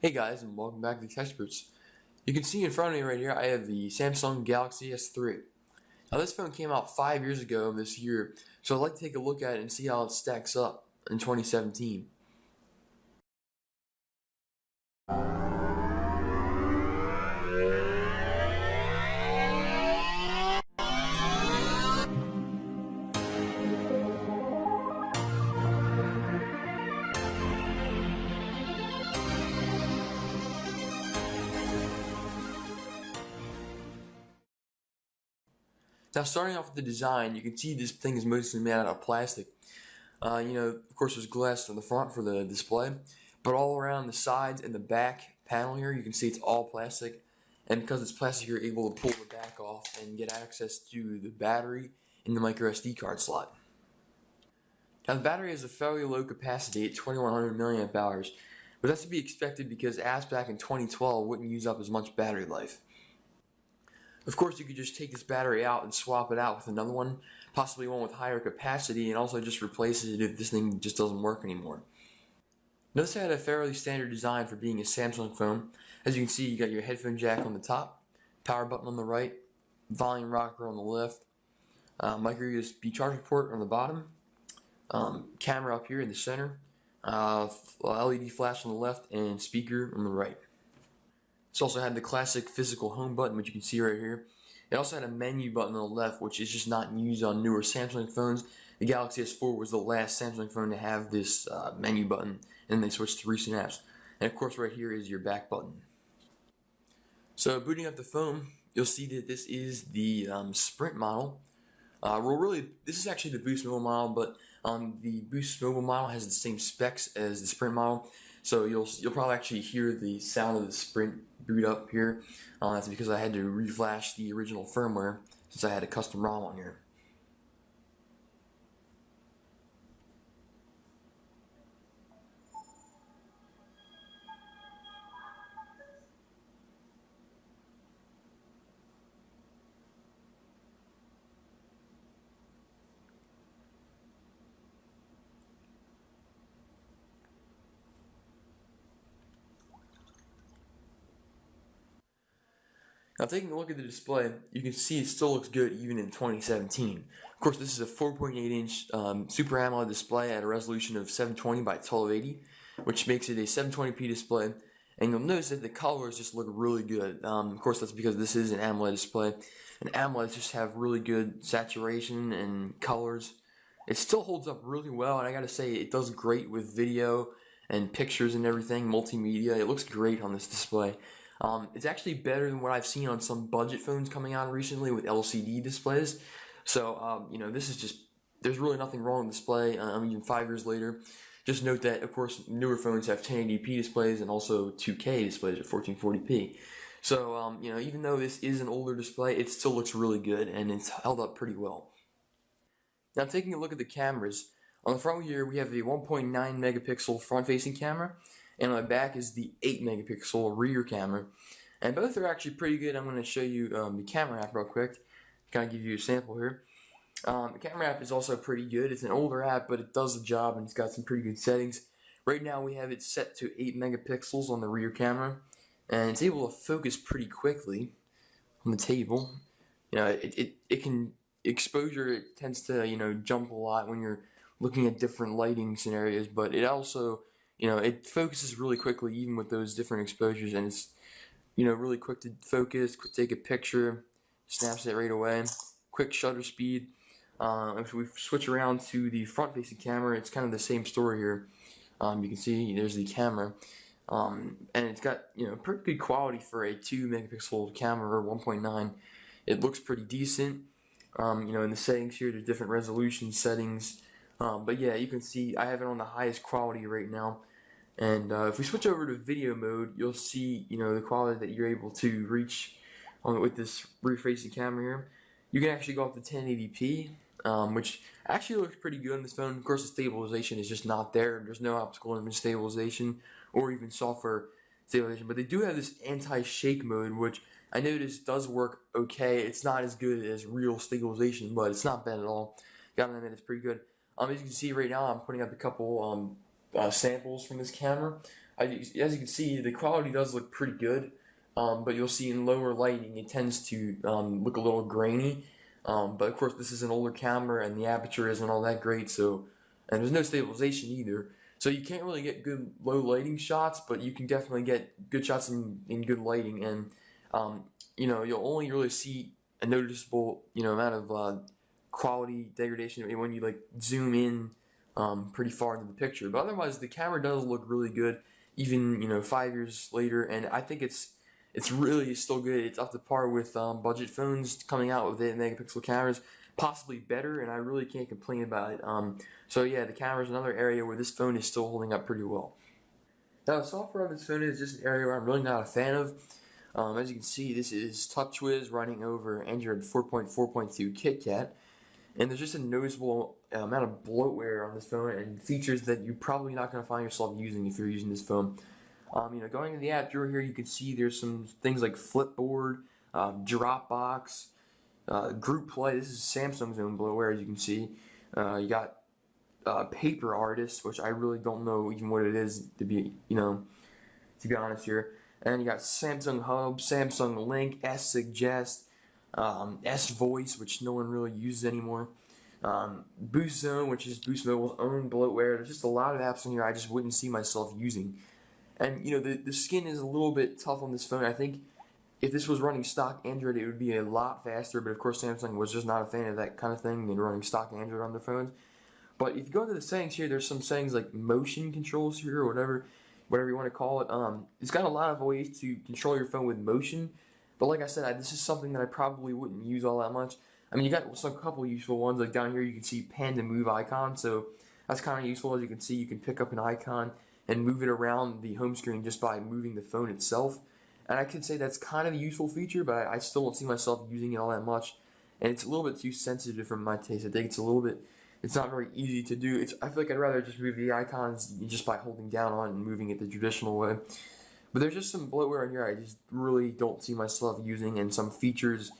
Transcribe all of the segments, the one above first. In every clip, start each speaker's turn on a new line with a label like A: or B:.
A: Hey guys, and welcome back to Techsperts. You can see in front of me right here, I have the Samsung Galaxy S3. Now this phone came out 5 years ago this year, so I'd like to take a look at it and see how it stacks up in 2017. Now starting off with the design, you can see this thing is mostly made out of plastic. Of course there's glass on the front for the display, but all around the sides and the back panel here, you can see it's all plastic. And because it's plastic, you're able to pull the back off and get access to the battery in the micro SD card slot. Now the battery has a fairly low capacity at 2100 milliamp hours, but that's to be expected because apps back in 2012 wouldn't use up as much battery life. Of course, you could just take this battery out and swap it out with another one, possibly one with higher capacity, and also just replace it if this thing just doesn't work anymore. Notice I had a fairly standard design for being a Samsung phone. As you can see, you got your headphone jack on the top, power button on the right, volume rocker on the left, micro USB charging port on the bottom, camera up here in the center, LED flash on the left, and speaker on the right. It's also had the classic physical home button, which you can see right here. It also had a menu button on the left, which is just not used on newer Samsung phones. The Galaxy S4 was the last Samsung phone to have this menu button, and they switched to recent apps. And of course right here is your back button. So booting up the phone, you'll see that this is the Sprint model. This is actually the Boost Mobile model, but the Boost Mobile model has the same specs as the Sprint model. So you'll probably actually hear the sound of the Sprint boot up here. That's because I had to reflash the original firmware since I had a custom ROM on here. Now taking a look at the display, you can see it still looks good even in 2017. Of course, this is a 4.8-inch Super AMOLED display at a resolution of 720 by 1280, which makes it a 720p display. And you'll notice that the colors just look really good. Of course, that's because this is an AMOLED display. And AMOLEDs just have really good saturation and colors. It still holds up really well, and I gotta say, it does great with video and pictures and everything, multimedia. It looks great on this display. It's actually better than what I've seen on some budget phones coming out recently with LCD displays. So, this is just, there's really nothing wrong with the display, even 5 years later. Just note that, of course, newer phones have 1080p displays and also 2K displays at 1440p. So, even though this is an older display, it still looks really good, and it's held up pretty well. Now, taking a look at the cameras, on the front here, we have the 1.9 megapixel front-facing camera, and on the back is the 8 megapixel rear camera. And both are actually pretty good. I'm going to show you the camera app real quick, kind of give you a sample here. The camera app is also pretty good. It's an older app, but it does the job, and it's got some pretty good settings. Right now we have it set to 8 megapixels on the rear camera, and it's able to focus pretty quickly on the table. Exposure tends to jump a lot when you're looking at different lighting scenarios, but it also it focuses really quickly even with those different exposures, and it's really quick to focus, take a picture, snaps it right away, quick shutter speed. If we switch around to the front-facing camera, it's kind of the same story here. You can see there's the camera, and it's got pretty good quality for a 2 megapixel camera or 1.9. It looks pretty decent. In the settings here, there's different resolution settings. But yeah, you can see I have it on the highest quality right now. And if we switch over to video mode, you'll see the quality that you're able to reach with this rear-facing camera here. You can actually go up to 1080p, which actually looks pretty good on this phone. Of course, the stabilization is just not there. There's no optical image stabilization or even software stabilization. But they do have this anti-shake mode, which I noticed does work okay. It's not as good as real stabilization, but it's not bad at all. Gotta admit, it's pretty good. As you can see right now, I'm putting up a couple samples from this camera. as you can see, the quality does look pretty good, but you'll see in lower lighting it tends to look a little grainy. But of course, this is an older camera, and the aperture isn't all that great, so and there's no stabilization either. So you can't really get good low lighting shots, but you can definitely get good shots in good lighting, and you'll only really see a noticeable amount of quality degradation when you like zoom in pretty far into the picture. But otherwise, the camera does look really good, even 5 years later, and I think it's really still good. It's up to par with budget phones coming out with 8-megapixel cameras, possibly better, and I really can't complain about it. So yeah, the camera is another area where this phone is still holding up pretty well. Now, the software on this phone is just an area where I'm really not a fan of. As you can see, this is TouchWiz running over Android 4.4.2 KitKat, and there's just a noticeable amount of bloatware on this phone and features that you're probably not going to find yourself using if you're using this phone. Going to the app drawer here, you can see there's some things like Flipboard, Dropbox, Group Play. This is Samsung's own bloatware, as you can see. You got Paper Artist, which I really don't know even what it is to be honest here. And you got Samsung Hub, Samsung Link, S-Suggest, S-Voice, which no one really uses anymore. Boost Zone, which is Boost Mobile's own bloatware. There's just a lot of apps in here I just wouldn't see myself using. And the skin is a little bit tough on this phone. I think if this was running stock Android, it would be a lot faster. But of course, Samsung was just not a fan of that kind of thing and running stock Android on their phones. But if you go into the settings here, there's some settings like motion controls here or whatever you want to call it. It's got a lot of ways to control your phone with motion. But like I said, this is something that I probably wouldn't use all that much. I mean, you got some couple useful ones. Like down here, you can see pan to move icon. So that's kind of useful. As you can see, you can pick up an icon and move it around the home screen just by moving the phone itself. And I could say that's kind of a useful feature, but I still don't see myself using it all that much. And it's a little bit too sensitive for my taste. I think it's not very easy to do. I feel like I'd rather just move the icons just by holding down on and moving it the traditional way. But there's just some bloatware in here I just really don't see myself using, and some features.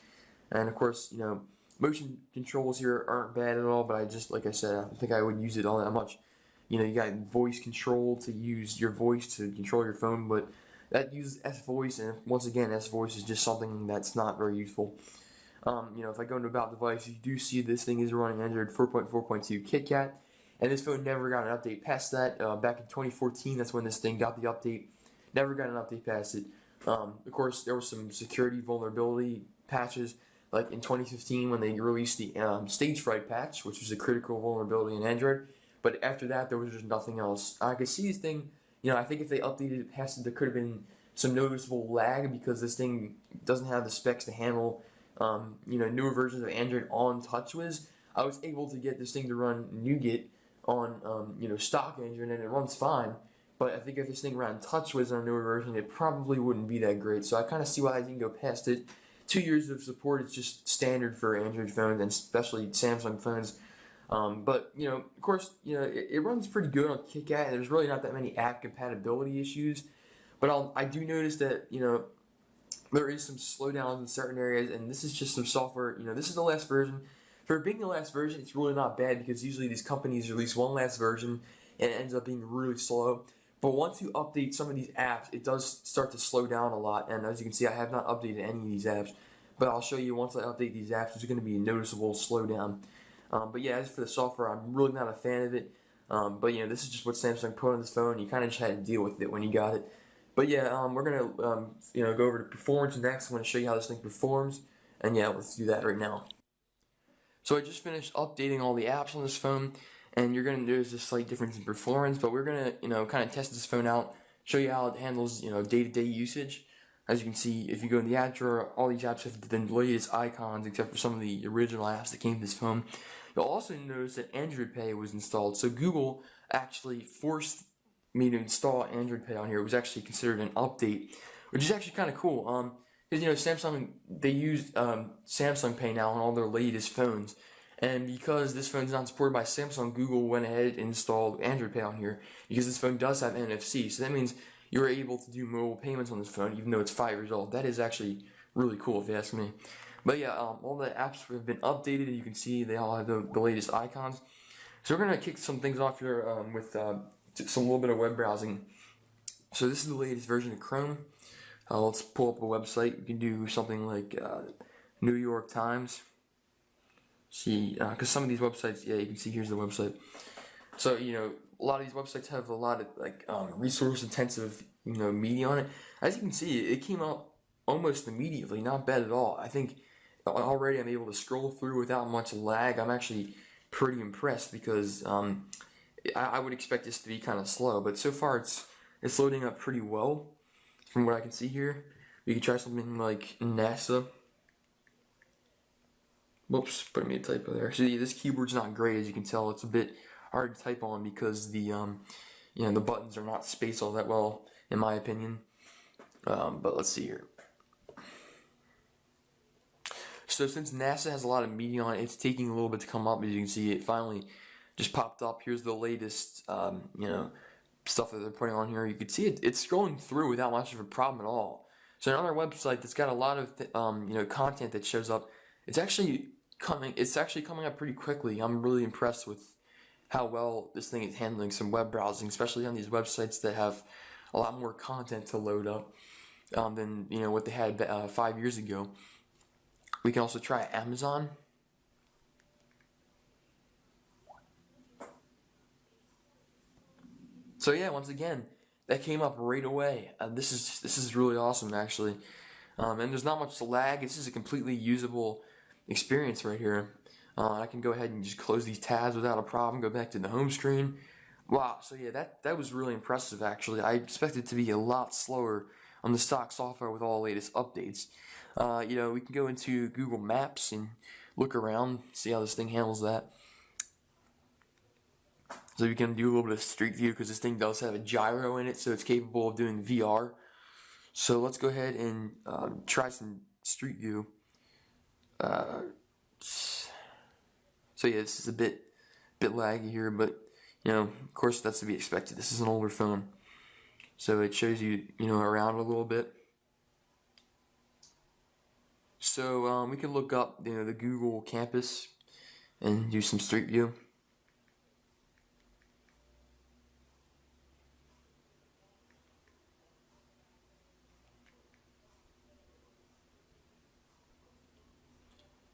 A: And of course, motion controls here aren't bad at all, but like I said, I don't think I would use it all that much. You got voice control to use your voice to control your phone, but that uses S-Voice, and once again, S-Voice is just something that's not very useful. If I go into About Device, you do see this thing is running Android 4.4.2 KitKat, and this phone never got an update past that. Back in 2014, that's when this thing got the update. Never got an update past it. Of course, there were some security vulnerability patches, like in 2015 when they released the Stage Fright patch, which was a critical vulnerability in Android. But after that, there was just nothing else. I could see this thing, I think if they updated it past it, there could have been some noticeable lag because this thing doesn't have the specs to handle, newer versions of Android on TouchWiz. I was able to get this thing to run NuGet on, stock Android, and it runs fine. But I think if this thing ran TouchWiz on a newer version, it probably wouldn't be that great. So I kind of see why I didn't go past it. 2 years of support is just standard for Android phones, and especially Samsung phones. But of course, it runs pretty good on KitKat, and there's really not that many app compatibility issues. But I do notice that there is some slowdowns in certain areas, and this is just some software. This is the last version. For being the last version, it's really not bad because usually these companies release one last version, and it ends up being really slow. But once you update some of these apps, it does start to slow down a lot. And as you can see, I have not updated any of these apps, but I'll show you once I update these apps, there's going to be a noticeable slowdown. But yeah, as for the software, I'm really not a fan of it. But this is just what Samsung put on this phone. You kind of just had to deal with it when you got it. But yeah, we're gonna go over to performance next. I'm gonna show you how this thing performs, and yeah, let's do that right now. So I just finished updating all the apps on this phone, and you're gonna notice a slight difference in performance. But we're gonna kind of test this phone out, show you how it handles day-to-day usage. As you can see, if you go in the app drawer, all these apps have the latest icons, except for some of the original apps that came with this phone. You'll also notice that Android Pay was installed. So Google actually forced me to install Android Pay on here. It was actually considered an update, which is actually kind of cool. Because Samsung, they used Samsung Pay now on all their latest phones, and because this phone is not supported by Samsung, Google went ahead and installed Android Pay on here because this phone does have NFC. So that means you're able to do mobile payments on this phone, even though it's 5 years old. That is actually really cool, if you ask me. But yeah, all the apps have been updated, and you can see they all have the latest icons. So we're gonna kick some things off here with some little bit of web browsing. So this is the latest version of Chrome. Let's pull up a website. You can do something like New York Times. See, because some of these websites, yeah, you can see here's the website. So, a lot of these websites have a lot of resource intensive, media on it. As you can see, it came out almost immediately, not bad at all. I think already I'm able to scroll through without much lag. I'm actually pretty impressed because I would expect this to be kind of slow, but so far it's loading up pretty well from what I can see here. We could try something like NASA. Whoops, put me a typo there. So yeah, this keyboard's not great, as you can tell. It's a bit hard to type on because the the buttons are not spaced all that well, in my opinion. But let's see here. So since NASA has a lot of media on it, it's taking a little bit to come up. As you can see, it finally just popped up. Here's the latest, stuff that they're putting on here. You can see it's scrolling through without much of a problem at all. So another website that's got a lot of content that shows up. It's actually coming up pretty quickly. I'm really impressed with how well this thing is handling some web browsing, especially on these websites that have a lot more content to load up than what they had 5 years ago. We can also try Amazon. So yeah, once again, that came up right away. This is really awesome, actually. And there's not much lag. This is a completely usable experience right here. I can go ahead and just close these tabs without a problem. Go back to the home screen. Wow. So yeah, that was really impressive, actually. I expected it to be a lot slower on the stock software with all the latest updates. We can go into Google Maps and look around, see how this thing handles that. So we can do a little bit of Street View because this thing does have a gyro in it, so it's capable of doing VR. So let's go ahead and try some Street View. So yeah, this is a bit laggy here, but of course that's to be expected. This is an older phone, so it shows you around a little bit. So we can look up the Google campus and do some Street View.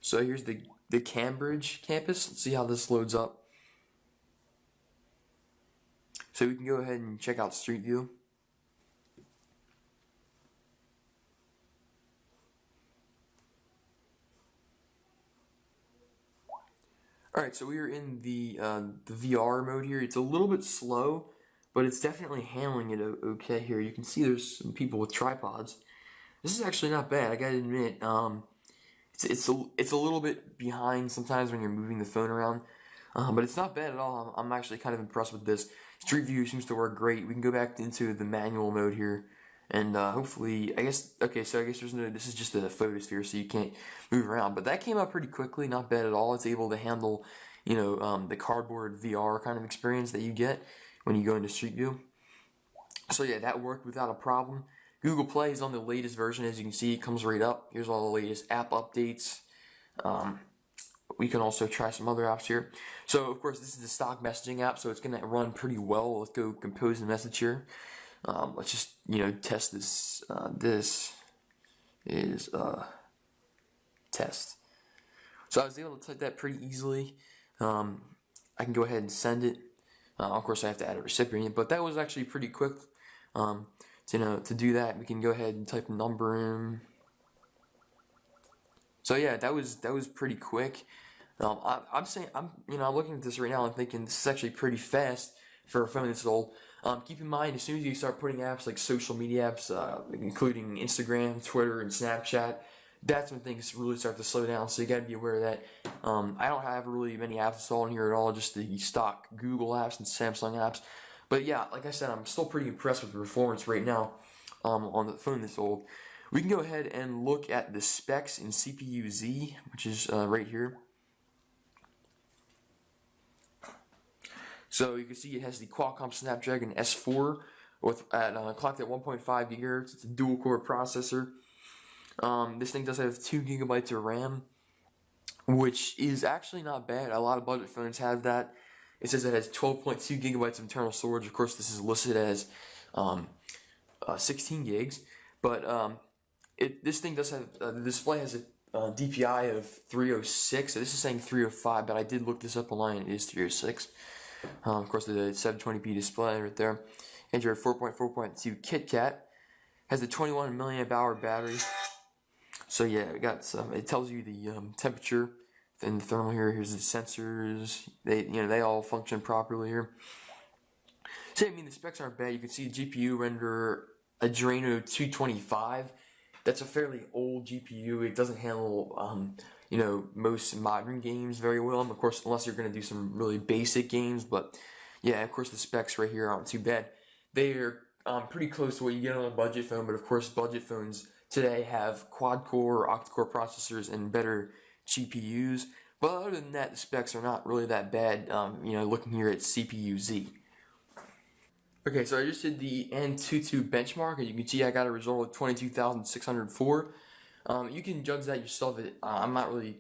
A: So here's the Cambridge campus. Let's see how this loads up. So we can go ahead and check out Street View. Alright, so we are in the VR mode here. It's a little bit slow, but it's definitely handling it okay here. You can see there's some people with tripods. This is actually not bad, I gotta admit. It's a little bit behind sometimes when you're moving the phone around, but it's not bad at all. I'm actually kind of impressed with this. Street View seems to work great. We can go back into the manual mode here, and hopefully, I guess there's no. This is just a photosphere, so you can't move around. But that came out pretty quickly. Not bad at all. It's able to handle, the cardboard VR kind of experience that you get when you go into Street View. So yeah, that worked without a problem. Google Play is on the latest version, as you can see. It comes right up. Here's all the latest app updates. We can also try some other apps here. So, of course, this is the stock messaging app, so it's going to run pretty well. Let's go compose a message here. Let's just, test this. This is test. So I was able to type that pretty easily. I can go ahead and send it. Of course, I have to add a recipient, but that was actually pretty quick. To do that, we can go ahead and type a number in. So yeah, that was pretty quick. I'm looking at this right now and thinking this is actually pretty fast for a phone that's old. Keep in mind, as soon as you start putting apps like social media apps, including Instagram, Twitter, and Snapchat, that's when things really start to slow down. So you got to be aware of that. I don't have really many apps installed in here at all, just the stock Google apps and Samsung apps. But yeah, like I said, I'm still pretty impressed with the performance right now on the phone that's old. We can go ahead and look at the specs in CPU-Z, which is right here. So you can see it has the Qualcomm Snapdragon S4 clocked at 1.5 gigahertz. It's a dual-core processor. This thing does have 2 gigabytes of RAM, which is actually not bad. A lot of budget phones have that. It says it has 12.2 gigabytes of internal storage. Of course, this is listed as 16 gigs, but this thing does have the display has a DPI of 306. So this is saying 305, but I did look this up online. It is 306. Of course, the 720p display right there. Android 4.4.2 KitKat has a 21 milliamp hour battery. So yeah, we got some. It tells you the temperature and the thermal here. Here's the sensors. They all function properly here. So I mean, the specs aren't bad. You can see the GPU render Adreno 225. That's a fairly old GPU. It doesn't handle most modern games very well. Of course, unless you're going to do some really basic games. But yeah, of course, the specs right here aren't too bad. They are pretty close to what you get on a budget phone. But of course, budget phones today have quad-core or octa-core processors and better GPUs. But other than that, the specs are not really that bad. Looking here at CPU-Z. Okay, so I just did the Antutu benchmark, and you can see I got a result of 22,604. You can judge that yourself. I'm not really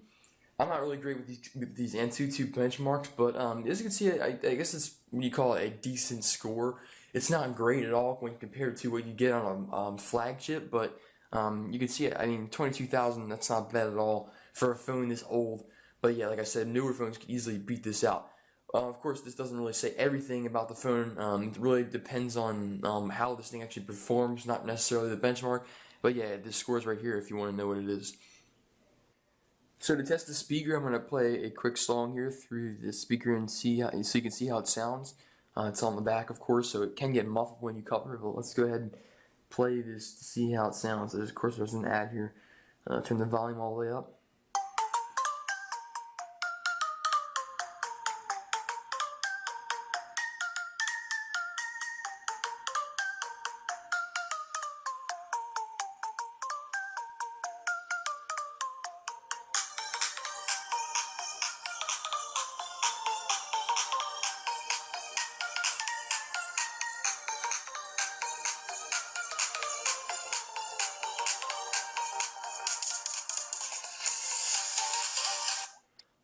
A: great with these Antutu benchmarks, but as you can see, I guess it's what you call it a decent score. It's not great at all when compared to what you get on a flagship, but you can see it. I mean, 22,000. That's not bad at all for a phone this old. But yeah, like I said, newer phones could easily beat this out. Of course, this doesn't really say everything about the phone. It really depends on how this thing actually performs, not necessarily the benchmark. But yeah, this score's right here if you want to know what it is. So to test the speaker, I'm going to play a quick song here through the speaker and so you can see how it sounds. It's on the back, of course, so it can get muffled when you cover it. But let's go ahead and play this to see how it sounds. Of course, there's an ad here. Turn the volume all the way up.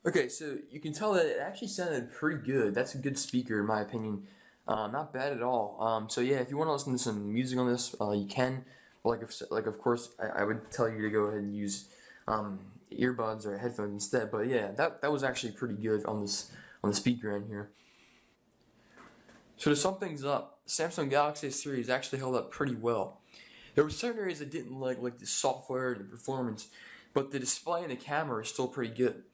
A: Okay, so you can tell that it actually sounded pretty good. That's a good speaker in my opinion. Not bad at all. So yeah, if you want to listen to some music on this, you can. But of course, I would tell you to go ahead and use earbuds or headphones instead. But yeah, that was actually pretty good on the speaker end here. So to sum things up, Samsung Galaxy S3 actually held up pretty well. There were certain areas I didn't like the software and the performance, but the display and the camera are still pretty good.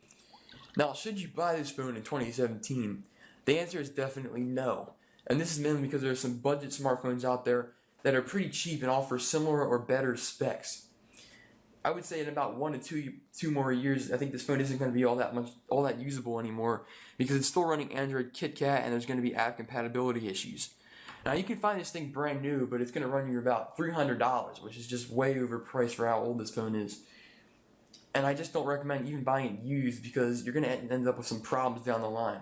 A: Now, should you buy this phone in 2017? The answer is definitely no. And this is mainly because there are some budget smartphones out there that are pretty cheap and offer similar or better specs. I would say in about 1 to 2 more years, I think this phone isn't going to be all that usable anymore because it's still running Android KitKat and there's going to be app compatibility issues. Now you can find this thing brand new, but it's going to run you about $300, which is just way overpriced for how old this phone is. And I just don't recommend even buying it used because you're going to end up with some problems down the line.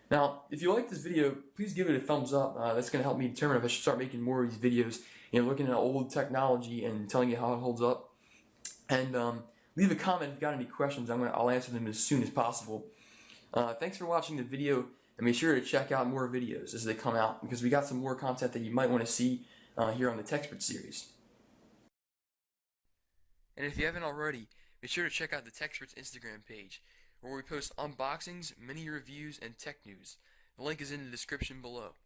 A: Now, if you like this video, please give it a thumbs up. That's going to help me determine if I should start making more of these videos, looking at old technology and telling you how it holds up. And leave a comment if you've got any questions. I'll answer them as soon as possible. Thanks for watching the video, and be sure to check out more videos as they come out because we got some more content that you might want to see here on the Techsperts series. And if you haven't already, be sure to check out the Techsperts Instagram page, where we post unboxings, mini reviews, and tech news. The link is in the description below.